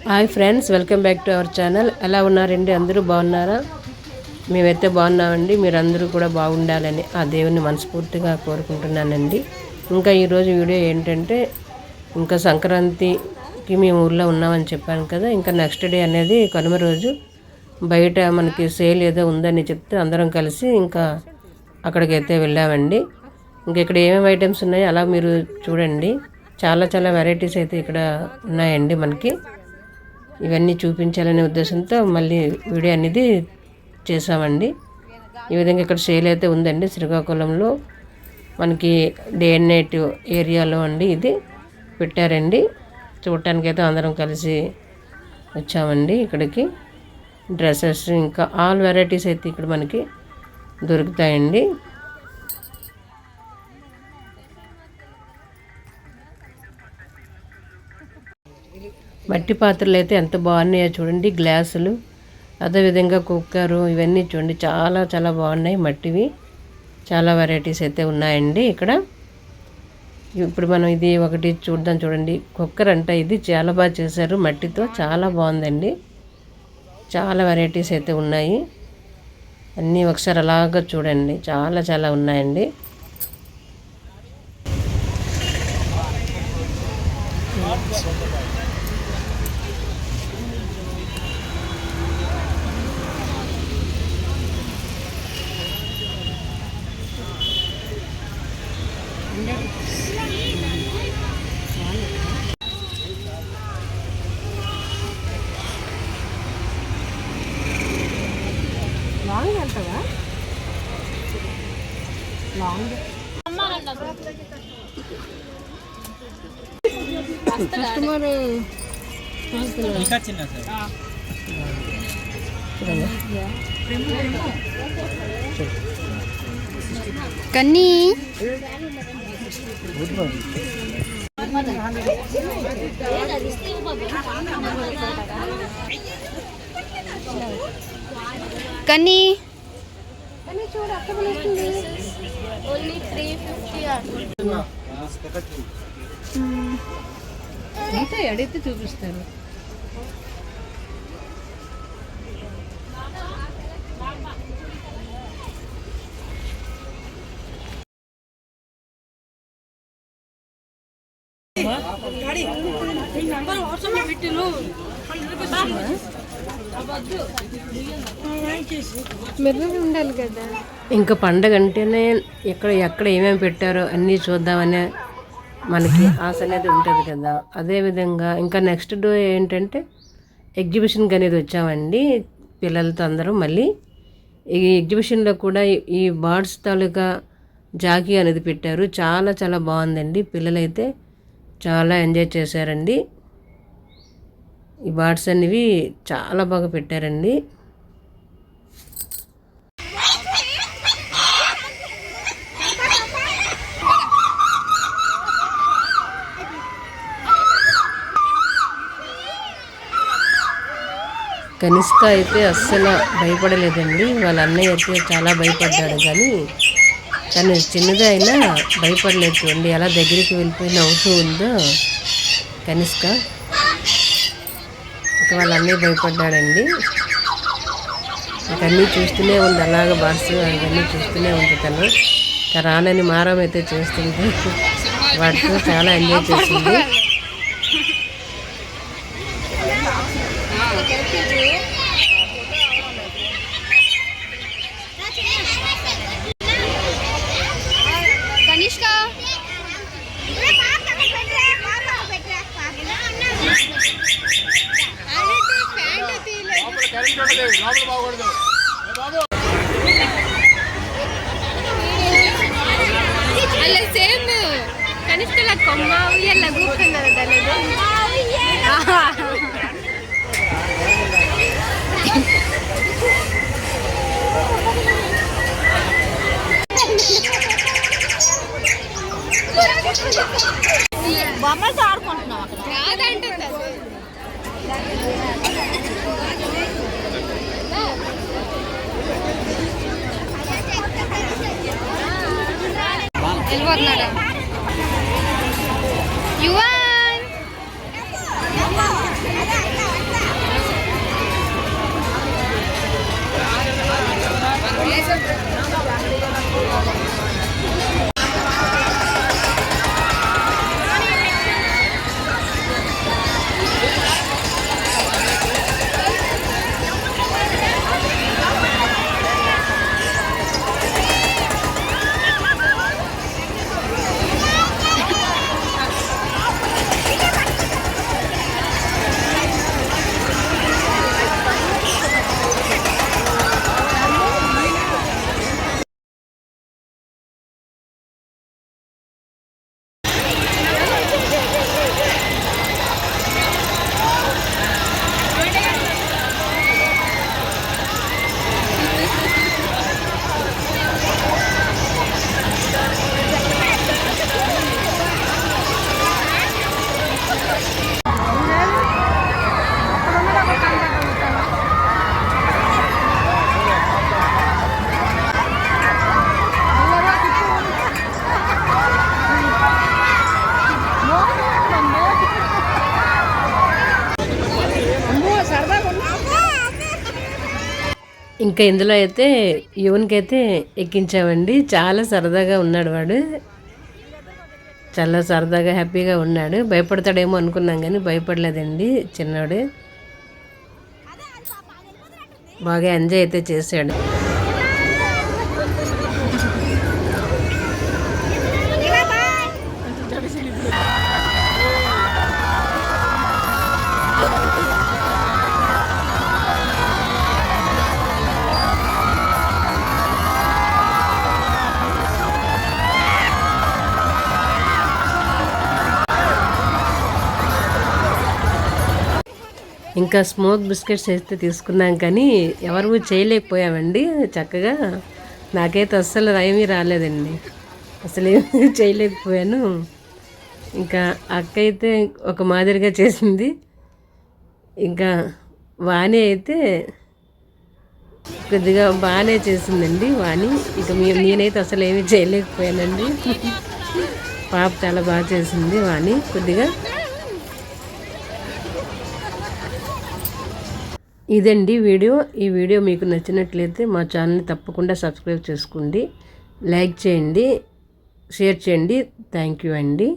Hi friends, welcome back to our channel. ఎలా ఉన్నారండి? అందరూ బాగున్నారా? మేమైతే బాగున్నామండి. మీరందరూ కూడా బాగుండాలని ఆ దేవుని మనస్ఫూర్తిగా కోరుకుంటున్నానండి. ఇంకా ఈరోజు వీడియో ఏంటంటే, ఇంకా సంక్రాంతికి మేము ఊళ్ళో ఉన్నామని చెప్పాను కదా. ఇంకా నెక్స్ట్ డే అనేది కనుమ రోజు బయట మనకి సేల్ ఏదో ఉందని చెప్తే అందరం కలిసి ఇంకా అక్కడికైతే వెళ్ళామండి. ఇంక ఇక్కడ ఏమేమి ఐటమ్స్ ఉన్నాయో అలా మీరు చూడండి. చాలా వెరైటీస్ అయితే ఇక్కడ ఉన్నాయండి. మనకి ఇవన్నీ చూపించాలనే ఉద్దేశంతో మళ్ళీ వీడియో అనేది చేసామండి. ఈ విధంగా ఇక్కడ సేల్ అయితే ఉందండి. శ్రీకాకుళంలో మనకి డే అండ్ నైట్ ఏరియాలో అండి ఇది పెట్టారండి. చూడటానికి అయితే అందరం కలిసి వచ్చామండి ఇక్కడికి. డ్రెస్సెస్ ఇంకా ఆల్ వెరైటీస్ అయితే ఇక్కడ మనకి దొరుకుతాయండి. మట్టి పాత్రలు అయితే ఎంత బాగున్నాయో చూడండి. గ్లాసులు, అదేవిధంగా కుక్కరు, ఇవన్నీ చూడండి చాలా బాగున్నాయి. మట్టివి చాలా వెరైటీస్ అయితే ఉన్నాయండి ఇక్కడ. ఇప్పుడు మనం ఇది ఒకటి చూద్దాం. చూడండి, కుక్కర్ అంట. ఇది చాలా బాగా చేశారు మట్టితో, చాలా బాగుందండి. చాలా వెరైటీస్ అయితే ఉన్నాయి. అన్నీ ఒకసారి అలాగా చూడండి. చాలా ఉన్నాయండి. లాంగ్ అంటవా? లాంగ్ కస్టమర్ ఇంకా చిన్న సార్. కన్నీ కన్నీ చూడు అక్కడ వస్తుంది. ఓన్లీ 350 ఇంకా అడిగితే చూపిస్తారు. ఉండాలి కదా. ఇంకా పండగ అంటేనే ఎక్కడ ఏమేమి పెట్టారో అన్నీ చూద్దామనే మనకి ఆశ అనేది ఉంటుంది కదా. అదేవిధంగా ఇంకా నెక్స్ట్ డే ఏంటంటే ఎగ్జిబిషన్కి అనేది వచ్చామండి పిల్లలతో అందరం. మళ్ళీ ఈ ఎగ్జిబిషన్లో కూడా ఈ బర్డ్స్ తాలూకా జాకీ అనేది పెట్టారు. చాలా బాగుందండి. పిల్లలైతే చాలా ఎంజాయ్ చేశారండి. ఈ బర్డ్స్ అనేవి చాలా బాగా పెట్టారండి. కనిష్క అయితే అస్సలు భయపడలేదండి. వాళ్ళ అన్నయ్య అయితే చాలా భయపడ్డాడు, కానీ తను చిన్నగా అయినా భయపడలేదు. చూడండి ఎలా దగ్గరికి వెళ్ళిపోయి నవ్వుతూ ఉందో కనిష్క. ఇంకా వాళ్ళ అన్నయ్య భయపడ్డాడండి. ఇంకన్నీ చూస్తూనే ఉంది, అలాగ బార్స్ అవన్నీ చూస్తూనే ఉంది తను. రానని మారం అయితే చేస్తుంది. వాటితో చాలా ఎంజాయ్ చేసింది. అలా సేమ్ కనిష్క కొమ్మ ఉయ్యాల కూర్చున్నారు దాని. బొమ్మలతో ఆడుకుంటున్నాం అక్కడ కాదంటుంది. వెళ్ళిపోతున్నాడు. యువన్ ఇంకా ఇందులో అయితే యువన్కైతే ఎక్కించామండి. చాలా సరదాగా ఉన్నాడు వాడు, చాలా సరదాగా హ్యాపీగా ఉన్నాడు. భయపడతాడేమో అనుకున్నాం కానీ భయపడలేదండి చిన్నోడు. బాగా ఎంజాయ్ అయితే చేశాడు. ఇంకా స్మోక్ బిస్కెట్స్ అయితే తీసుకున్నాం కానీ ఎవరు చేయలేకపోయామండి చక్కగా. నాకైతే అస్సలు ఏమీ రాలేదండి, అసలు ఏమీ చేయలేకపోయాను. ఇంకా అక్క అయితే ఒక మాదిరిగా చేసింది. ఇంకా వాణి అయితే కొద్దిగా బాగానే చేసిందండి వాణి. ఇక నేనైతే అసలు ఏమీ చేయలేకపోయానండి. పాప చాలా బాగా చేసింది వాణి కొద్దిగా. ఇదండి వీడియో. ఈ వీడియో మీకు నచ్చినట్లయితే మా ఛానల్ని తప్పకుండా సబ్స్క్రైబ్ చేసుకోండి, లైక్ చేయండి, షేర్ చేయండి. థ్యాంక్ యూ అండి.